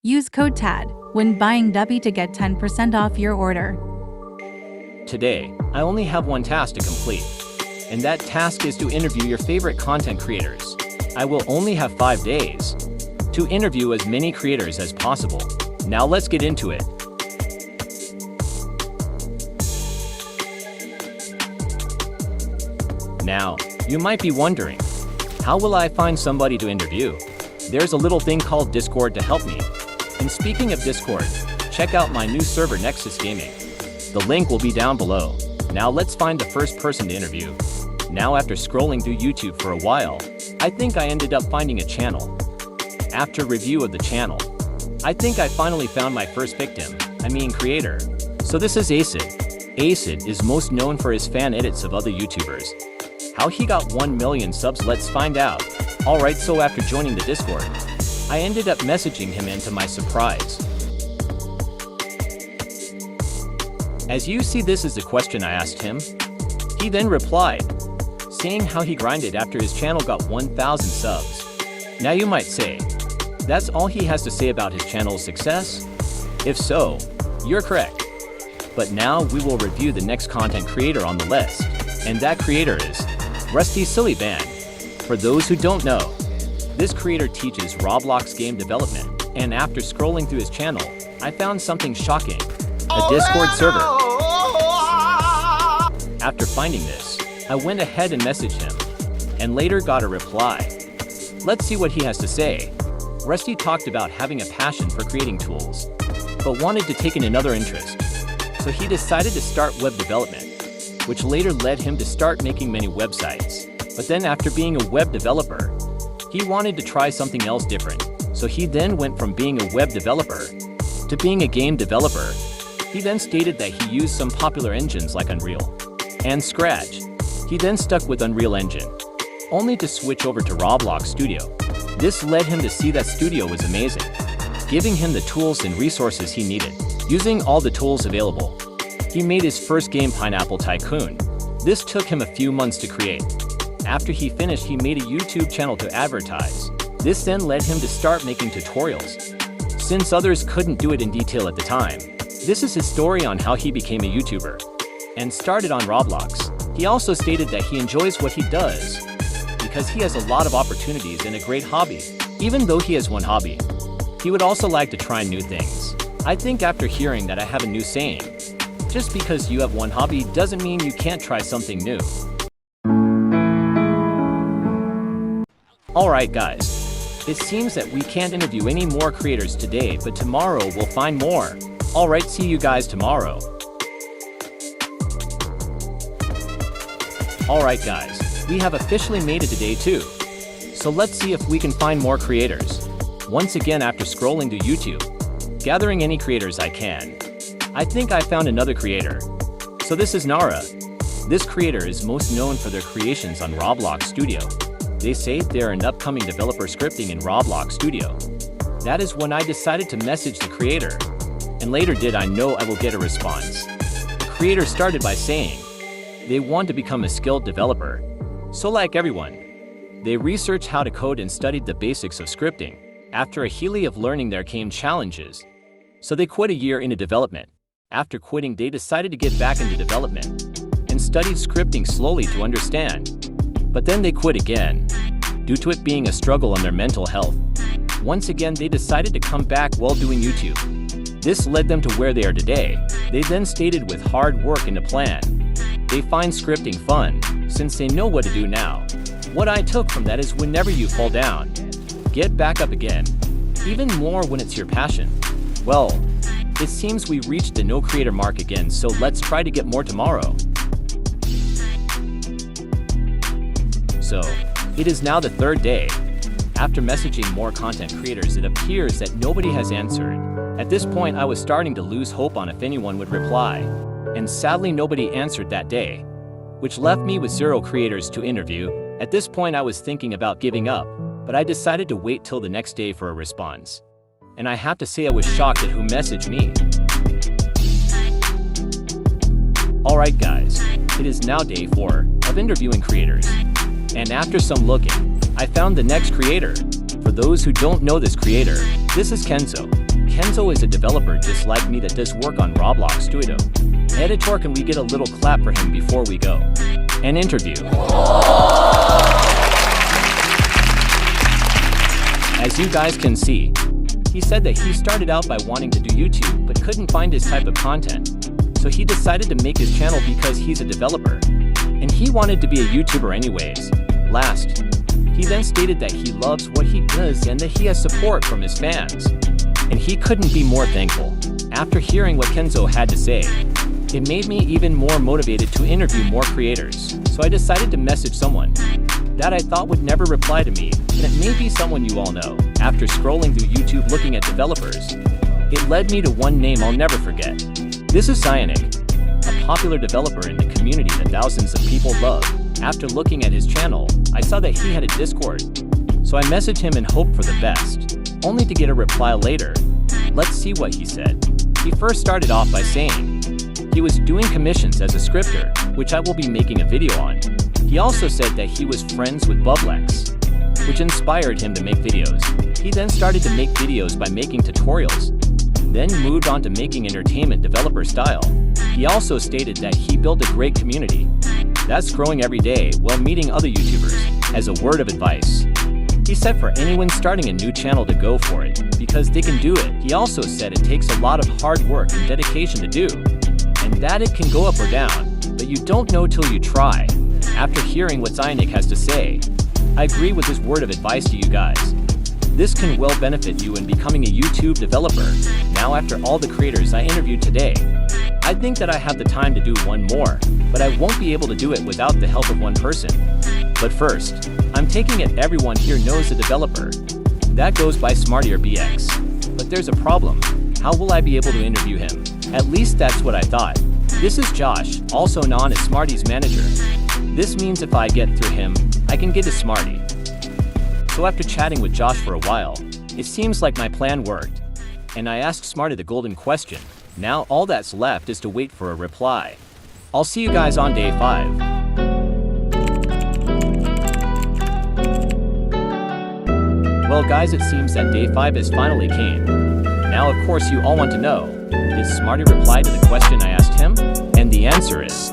Use code TAD when buying Dubby to get 10% off your order. Today, I only have one task to complete, and that task is to interview your favorite content creators. I will only have 5 days to interview as many creators as possible. Now let's get into it. Now, you might be wondering, how will I find somebody to interview? There's a little thing called Discord to help me. And speaking of Discord, check out my new server Nexus Gaming. The link will be down below. Now let's find the first person to interview. Now after scrolling through YouTube for a while, I think I ended up finding a channel. After review of the channel, I think I finally found my first victim, creator. So this is Acid. Acid is most known for his fan edits of other YouTubers. How he got 1 million subs, let's find out. Alright, so after joining the Discord, I ended up messaging him, and to my surprise, as you see, this is the question I asked him. He then replied, saying how he grinded after his channel got 1,000 subs. Now you might say, that's all he has to say about his channel's success? If so, you're correct. But now we will review the next content creator on the list, and that creator is Rusty Silly Band. For those who don't know, this creator teaches Roblox game development, and after scrolling through his channel, I found something shocking, a Discord server. After finding this, I went ahead and messaged him, and later got a reply. Let's see what he has to say. Rusty talked about having a passion for creating tools, but wanted to take in another interest. So he decided to start web development, which later led him to start making many websites. But then after being a web developer, he wanted to try something else different. So he then went from being a web developer to being a game developer. He then stated that he used some popular engines like Unreal and Scratch. He then stuck with Unreal Engine, only to switch over to Roblox Studio. This led him to see that Studio was amazing, giving him the tools and resources he needed. Using all the tools available, he made his first game, Pineapple Tycoon. This took him a few months to create. After he finished, he made a YouTube channel to advertise. This then led him to start making tutorials, since others couldn't do it in detail at the time. This is his story on how he became a YouTuber and started on Roblox. He also stated that he enjoys what he does because he has a lot of opportunities and a great hobby. Even though he has one hobby, he would also like to try new things. I think after hearing that, I have a new saying. Just because you have one hobby doesn't mean you can't try something new. Alright guys, it seems that we can't interview any more creators today, but tomorrow we'll find more. Alright, see you guys tomorrow. Alright guys, we have officially made it to day 2. So let's see if we can find more creators. Once again, after scrolling to YouTube, gathering any creators I can, I think I found another creator. So this is Nara. This creator is most known for their creations on Roblox Studio. They say they're an upcoming developer scripting in Roblox Studio. That is when I decided to message the creator, and later did I know I will get a response. The creator started by saying they want to become a skilled developer. So like everyone, they researched how to code and studied the basics of scripting. After a healy of learning, there came challenges. So they quit a year into development. After quitting, they decided to get back into development and studied scripting slowly to understand. But then they quit again, due to it being a struggle on their mental health. Once again, they decided to come back while doing YouTube. This led them to where they are today. They then stated with hard work and a plan, they find scripting fun, since they know what to do now. What I took from that is whenever you fall down, get back up again, even more when it's your passion. Well, it seems we reached the no creator mark again, so let's try to get more tomorrow. So, it is now the 3rd day. After messaging more content creators, it appears that nobody has answered. At this point, I was starting to lose hope on if anyone would reply. And sadly, nobody answered that day, which left me with 0 creators to interview. At this point, I was thinking about giving up, but I decided to wait till the next day for a response. And I have to say I was shocked at who messaged me. Alright guys, it is now day 4 of interviewing creators. And after some looking, I found the next creator. For those who don't know this creator, this is Kenzo. Kenzo is a developer just like me that does work on Roblox Studio. Editor, can we get a little clap for him before we go? An interview. As you guys can see, he said that he started out by wanting to do YouTube but couldn't find his type of content. So he decided to make his channel because he's a developer. And he wanted to be a YouTuber anyways. Last, he then stated that he loves what he does and that he has support from his fans. And he couldn't be more thankful. After hearing what Kenzo had to say, it made me even more motivated to interview more creators. So I decided to message someone that I thought would never reply to me, and it may be someone you all know. After scrolling through YouTube looking at developers, it led me to one name I'll never forget. This is Cyanic, a popular developer in the community that thousands of people love. After looking at his channel, I saw that he had a Discord. So I messaged him and hoped for the best, only to get a reply later. Let's see what he said. He first started off by saying he was doing commissions as a scripter, which I will be making a video on. He also said that he was friends with Bublex, which inspired him to make videos. He then started to make videos by making tutorials, then moved on to making entertainment developer style. He also stated that he built a great community that's growing every day while meeting other YouTubers. As a word of advice, he said for anyone starting a new channel to go for it, because they can do it. He also said it takes a lot of hard work and dedication to do, and that it can go up or down, but you don't know till you try. After hearing what Cyanic has to say, I agree with his word of advice to you guys. This can well benefit you in becoming a YouTube developer. Now, after all the creators I interviewed today, I think that I have the time to do one more, but I won't be able to do it without the help of one person. But first, I'm taking it everyone here knows a developer. That goes by SmartierBX. But there's a problem. How will I be able to interview him? At least that's what I thought. This is Josh, also known as Smarty's manager. This means if I get through him, I can get to Smarty. So after chatting with Josh for a while, it seems like my plan worked. And I asked Smarty the golden question. Now all that's left is to wait for a reply. I'll see you guys on day 5. Well guys, it seems that day 5 has finally came. Now of course you all want to know, did Smarty reply to the question I asked him? And the answer is